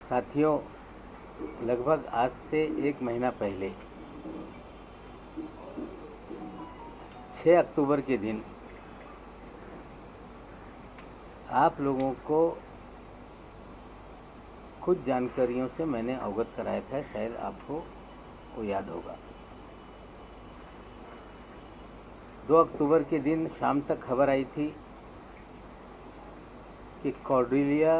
साथियों, लगभग आज से 1 महीना पहले 6 अक्टूबर के दिन आप लोगों को कुछ जानकारियों से मैंने अवगत कराया था, शायद आपको वो याद होगा। 2 अक्टूबर के दिन शाम तक खबर आई थी कि कॉर्डेलिया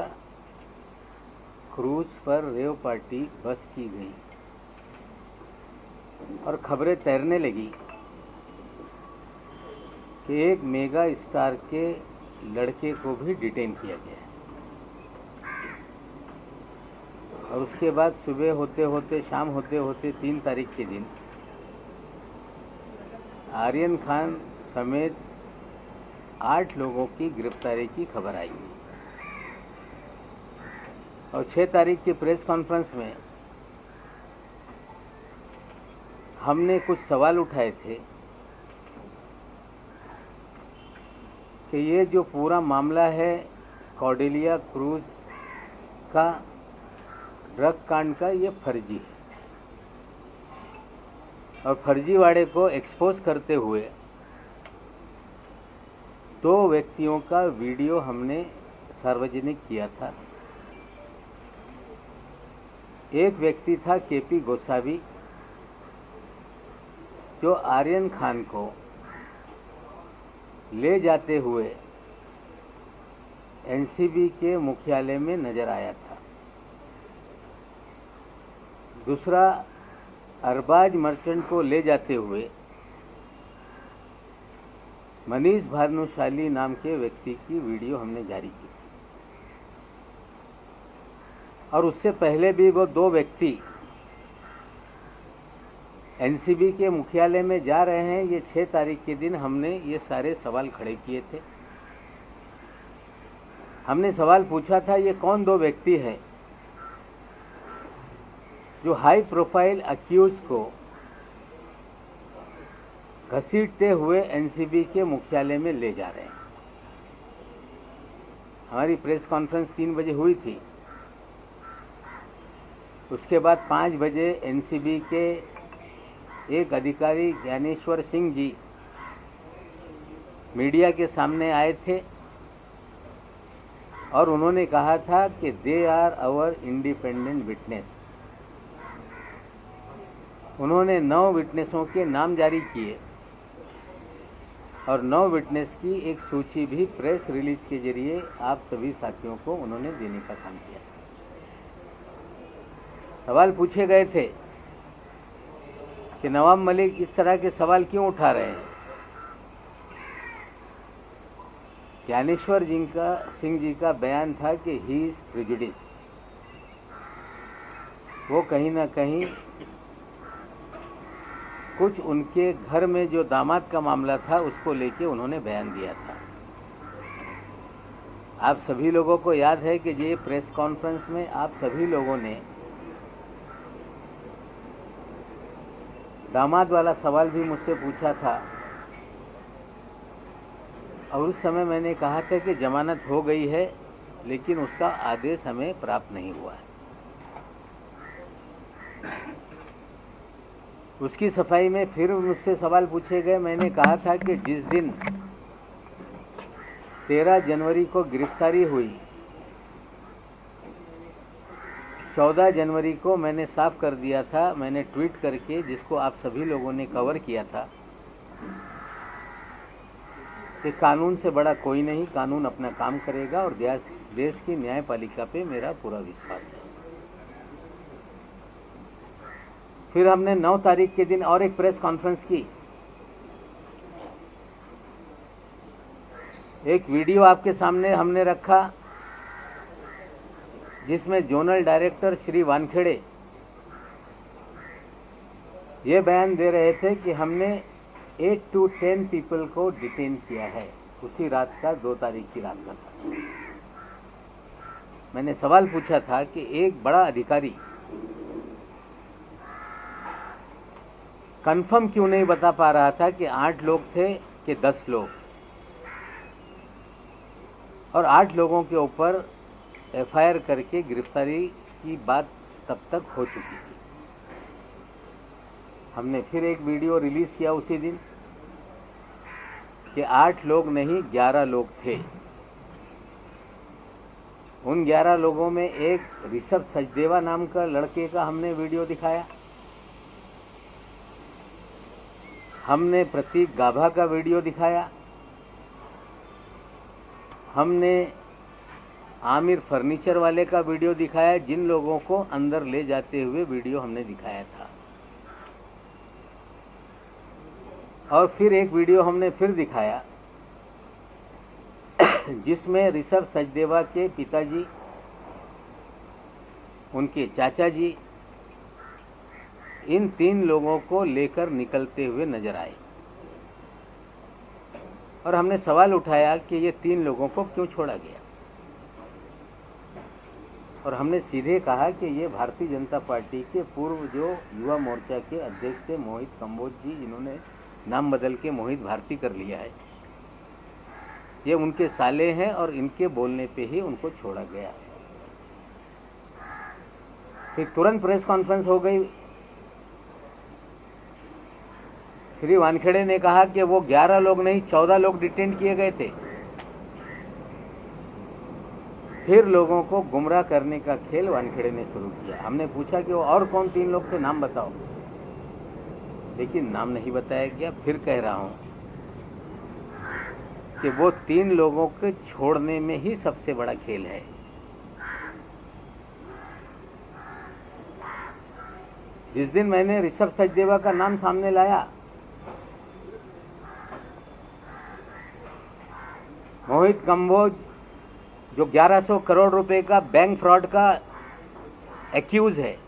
क्रूज पर रेव पार्टी बस की गई और खबरें तैरने लगी कि एक मेगा स्टार के लड़के को भी डिटेन किया गया और उसके बाद सुबह होते होते शाम होते होते 3 तारीख के दिन आर्यन खान समेत 8 लोगों की गिरफ्तारी की खबर आई और 6 तारीख की प्रेस कॉन्फ्रेंस में हमने कुछ सवाल उठाए थे कि ये जो पूरा मामला है कॉर्डेलिया क्रूज का ड्रग कांड का, ये फर्जी है और फर्जीवाड़े को एक्सपोज करते हुए 2 व्यक्तियों का वीडियो हमने सार्वजनिक किया था। एक व्यक्ति था केपी गोसावी, जो आर्यन खान को ले जाते हुए एनसीबी के मुख्यालय में नजर आया था। दूसरा, अरबाज मर्चेंट को ले जाते हुए मनीष भानुशाली नाम के व्यक्ति की वीडियो हमने जारी की और उससे पहले भी वो 2 व्यक्ति एनसीबी के मुख्यालय में जा रहे हैं। ये 6 तारीख के दिन हमने ये सारे सवाल खड़े किए थे। हमने सवाल पूछा था, ये कौन 2 व्यक्ति हैं जो हाई प्रोफाइल अक्यूज को घसीटते हुए एनसीबी के मुख्यालय में ले जा रहे हैं। हमारी प्रेस कॉन्फ्रेंस 3 बजे हुई थी। उसके बाद 5 बजे एनसीबी के एक अधिकारी ज्ञानेश्वर सिंह जी मीडिया के सामने आए थे और उन्होंने कहा था कि they are our independent witness. उन्होंने 9 विटनेसों के नाम जारी किए और 9 विटनेस की एक सूची भी प्रेस रिलीज के जरिए आप सभी साथियों को उन्होंने देने का काम किया। सवाल पूछे गए थे कि नवाब मलिक इस तरह के सवाल क्यों उठा रहे हैं। ज्ञानेश्वर सिंह जी का बयान था कि ही इज प्रेजुडिस। वो कहीं ना कहीं कुछ उनके घर में जो दामाद का मामला था उसको लेके उन्होंने बयान दिया था। आप सभी लोगों को याद है कि ये प्रेस कॉन्फ्रेंस में आप सभी लोगों ने दामाद वाला सवाल भी मुझसे पूछा था और उस समय मैंने कहा था कि जमानत हो गई है, लेकिन उसका आदेश हमें प्राप्त नहीं हुआ है। उसकी सफाई में फिर मुझसे सवाल पूछे गए। मैंने कहा था कि जिस दिन 13 जनवरी को गिरफ्तारी हुई, 14 जनवरी को मैंने साफ कर दिया था, मैंने ट्वीट करके, जिसको आप सभी लोगों ने कवर किया था कि कानून से बड़ा कोई नहीं, कानून अपना काम करेगा और देश की न्यायपालिका पे मेरा पूरा विश्वास है। फिर हमने 9 तारीख के दिन और एक प्रेस कॉन्फ्रेंस की। एक वीडियो आपके सामने हमने रखा जिसमें जोनल डायरेक्टर श्री वानखेड़े ये बयान दे रहे थे कि हमने 8 to 10 पीपल को डिटेन किया है। उसी रात का 2 तारीख की रात का था। मैंने सवाल पूछा था कि एक बड़ा अधिकारी कंफर्म क्यों नहीं बता पा रहा था कि 8 लोग थे कि 10 लोग, और 8 लोगों के ऊपर एफआईआर करके गिरफ्तारी की बात तब तक हो चुकी थी। हमने फिर एक वीडियो रिलीज किया उसी दिन कि 8 लोग नहीं 11 लोग थे। उन 11 लोगों में एक ऋषभ सचदेवा नाम का लड़के का हमने वीडियो दिखाया, हमने प्रतीक गाभा का वीडियो दिखाया, हमने आमिर फर्नीचर वाले का वीडियो दिखाया, जिन लोगों को अंदर ले जाते हुए वीडियो हमने दिखाया था। और फिर एक वीडियो हमने फिर दिखाया जिसमें ऋषभ सचदेवा के पिताजी, उनके चाचा जी, इन 3 लोगों को लेकर निकलते हुए नजर आए। और हमने सवाल उठाया कि ये 3 लोगों को क्यों छोड़ा गया। और हमने सीधे कहा कि ये भारतीय जनता पार्टी के पूर्व जो युवा मोर्चा के अध्यक्ष थे मोहित कंबोज जी, जिन्होंने नाम बदल के मोहित भारती कर लिया है, ये उनके साले हैं और इनके बोलने पे ही उनको छोड़ा गया। फिर तुरंत प्रेस कॉन्फ्रेंस हो गई। श्री वानखेड़े ने कहा कि वो 11 लोग नहीं 14 लोग डिटेन किए गए थे। फिर लोगों को गुमराह करने का खेल वानखेड़े ने शुरू किया। हमने पूछा कि वो और कौन 3 लोग थे, नाम बताओ, लेकिन नाम नहीं बताया गया। फिर कह रहा हूं कि वो 3 लोगों के छोड़ने में ही सबसे बड़ा खेल है। जिस दिन मैंने ऋषभ सचदेवा का नाम सामने लाया, मोहित कंबोज जो 1100 करोड़ रुपए का बैंक फ्रॉड का एक्यूज है,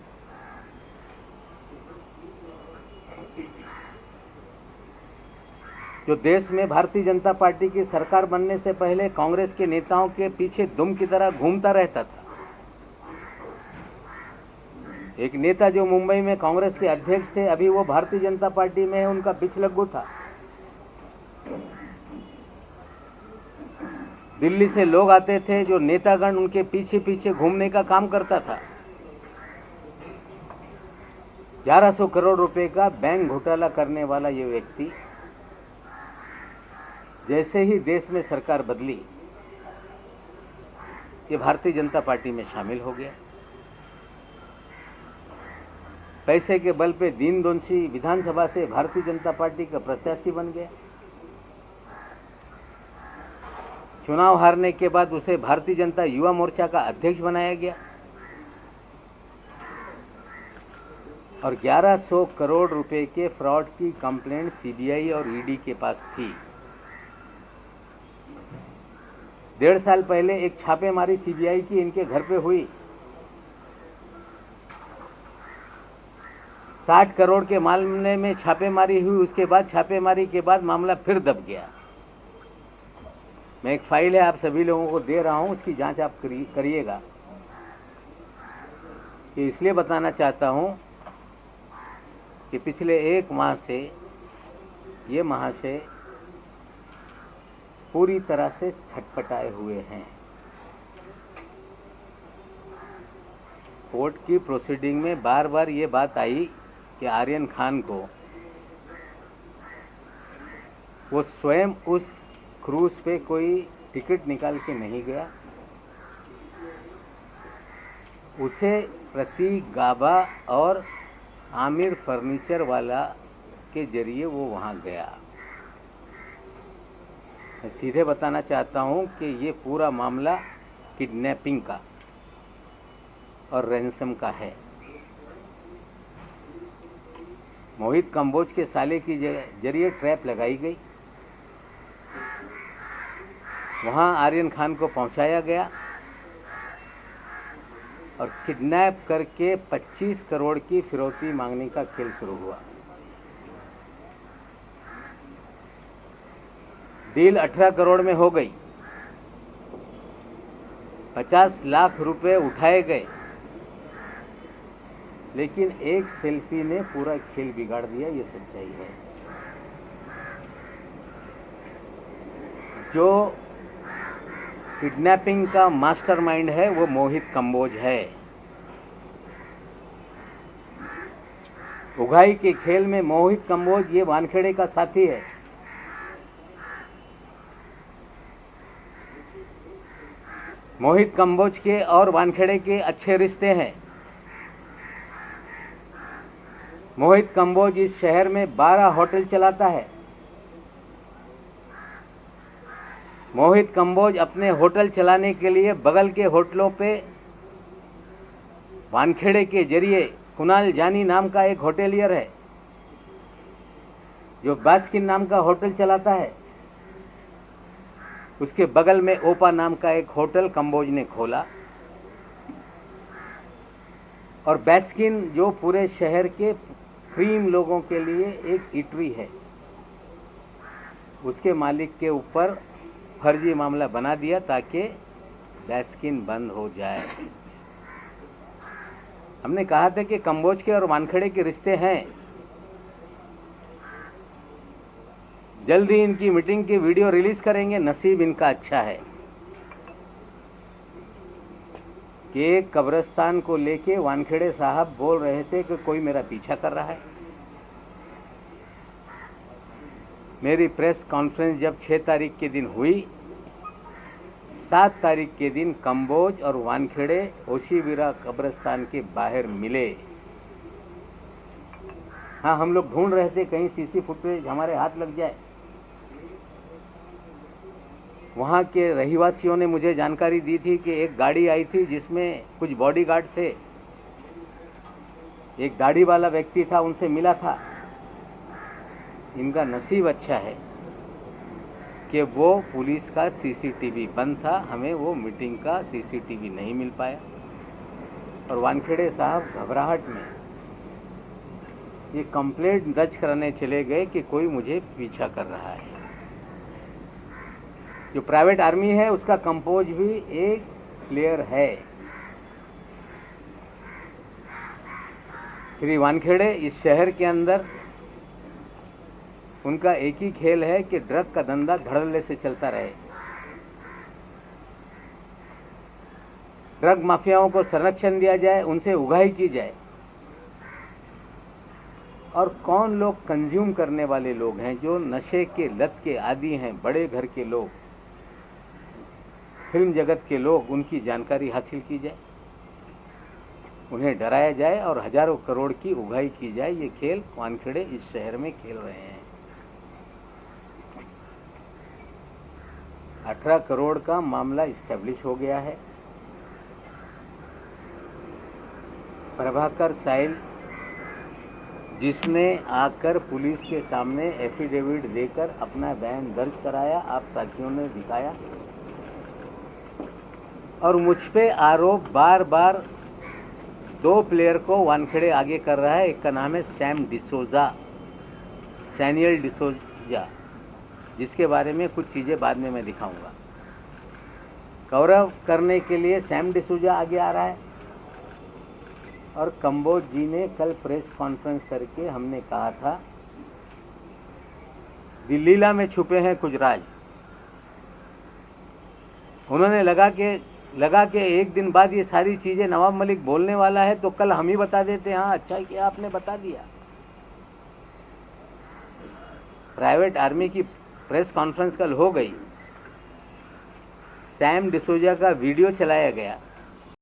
जो देश में भारतीय जनता पार्टी की सरकार बनने से पहले कांग्रेस के नेताओं के पीछे दुम की तरह घूमता रहता था। एक नेता जो मुंबई में कांग्रेस के अध्यक्ष थे, अभी वो भारतीय जनता पार्टी में है, उनका पिछलग्गू था। दिल्ली से लोग आते थे, जो नेतागण उनके पीछे पीछे घूमने का काम करता था। 1100 करोड़ रुपए का बैंक घोटाला करने वाला ये व्यक्ति जैसे ही देश में सरकार बदली, ये भारतीय जनता पार्टी में शामिल हो गया। पैसे के बल पे दीन दोषी विधानसभा से भारतीय जनता पार्टी का प्रत्याशी बन गया। चुनाव हारने के बाद उसे भारतीय जनता युवा मोर्चा का अध्यक्ष बनाया गया और 1100 करोड़ रुपए के फ्रॉड की कंप्लेंट सीबीआई और ईडी के पास थी। 1.5 साल पहले एक छापेमारी सीबीआई की इनके घर पे हुई। 60 करोड़ के मामले में छापेमारी हुई। उसके बाद छापेमारी के बाद मामला फिर दब गया। मैं एक फाइल है आप सभी लोगों को दे रहा हूं, उसकी जांच आप करिएगा। कि इसलिए बताना चाहता हूं कि पिछले 1 माह से ये महाशय पूरी तरह से छटपटाए हुए हैं। कोर्ट की प्रोसीडिंग में बार बार ये बात आई कि आर्यन खान को वो स्वयं उस क्रूज पे कोई टिकट निकाल के नहीं गया, उसे प्रतीक गाभा और आमिर फर्नीचर वाला के जरिए वो वहां गया। मैं सीधे बताना चाहता हूं कि ये पूरा मामला किडनैपिंग का और रैंसम का है। मोहित कंबोज के साले की जरिए ट्रैप लगाई गई, वहां आर्यन खान को पहुंचाया गया और किडनैप करके 25 करोड़ की फिरौती मांगने का खेल शुरू हुआ। डील 18 करोड़ में हो गई, 50 लाख रुपए उठाए गए, लेकिन एक सेल्फी ने पूरा खेल बिगाड़ दिया। ये सच्चाई है। जो किडनैपिंग का मास्टरमाइंड है वो मोहित कंबोज है। उगाही के खेल में मोहित कंबोज ये वानखेड़े का साथी है। मोहित कंबोज के और वानखेड़े के अच्छे रिश्ते हैं। मोहित कंबोज इस शहर में 12 होटल चलाता है। मोहित कंबोज अपने होटल चलाने के लिए बगल के होटलों पे वानखेड़े के जरिए कुणाल जानी नाम का एक होटेलियर है जो बास्किन नाम का होटल चलाता है। उसके बगल में ओपा नाम का एक होटल कंबोज ने खोला और बास्किन जो पूरे शहर के क्रीम लोगों के लिए एक इटरी है, उसके मालिक के ऊपर फर्जी मामला बना दिया ताकि बास्किन बंद हो जाए। हमने कहा था कि कंबोज के और वानखेड़े के रिश्ते हैं। जल्द ही इनकी मीटिंग की वीडियो रिलीज करेंगे। नसीब इनका अच्छा है कि एक कब्रिस्तान को लेके वानखेड़े साहब बोल रहे थे कि कोई मेरा पीछा कर रहा है। मेरी प्रेस कॉन्फ्रेंस जब 6 तारीख के दिन हुई, 7 तारीख के दिन कंबोज और वानखेड़े ओशीवीरा कब्रिस्तान के बाहर मिले। हाँ, हम लोग ढूंढ रहे थे कहीं सीसी फुटेज हमारे हाथ लग जाए। वहाँ के रहिवासियों ने मुझे जानकारी दी थी कि एक गाड़ी आई थी जिसमें कुछ बॉडीगार्ड थे। एक दाढ़ी वाला व्यक्ति था, उनसे मिला था। इनका नसीब अच्छा है कि वो पुलिस का सीसीटीवी बंद था, हमें वो मीटिंग का सीसीटीवी नहीं मिल पाया। और वानखेड़े साहब घबराहट में ये कंप्लेंट दर्ज कराने चले गए कि कोई मुझे पीछा कर रहा है। जो प्राइवेट आर्मी है उसका कंपोज भी एक प्लेयर है। श्री वानखेड़े इस शहर के अंदर उनका एक ही खेल है कि ड्रग का धंधा धड़ल्ले से चलता रहे। ड्रग माफियाओं को संरक्षण दिया जाए, उनसे उगाही की जाए। और कौन लोग कंज्यूम करने वाले लोग हैं, जो नशे के लत के आदी हैं, बड़े घर के लोग, फिल्म जगत के लोग, उनकी जानकारी हासिल की जाए, उन्हें डराया जाए और हजारों करोड़ की उगाही की जाए। ये खेल वानखेड़े इस शहर में खेल रहे हैं। 18 करोड़ का मामला इस्टेब्लिश हो गया है। प्रभाकर साइल, जिसने आकर पुलिस के सामने एफिडेविट देकर अपना बयान दर्ज कराया, आप साथियों ने दिखाया। और मुझ पे आरोप बार बार 2 प्लेयर को वानखेड़े आगे कर रहा है। एक का नाम है सैम डिसोजा, सैनियल डिसोजा, जिसके बारे में कुछ चीज़ें बाद में मैं दिखाऊंगा। गौरव करने के लिए सैम डिसोजा आगे आ रहा है। और कंबोज जी ने कल प्रेस कॉन्फ्रेंस करके हमने कहा था दिल्लीला में छुपे हैं कुछ राज। उन्होंने लगा कि एक दिन बाद ये सारी चीजें नवाब मलिक बोलने वाला है तो कल हम ही बता देते। हाँ, अच्छा किया आपने बता दिया। प्राइवेट आर्मी की प्रेस कॉन्फ्रेंस कल हो गई। सैम डिसोजा का वीडियो चलाया गया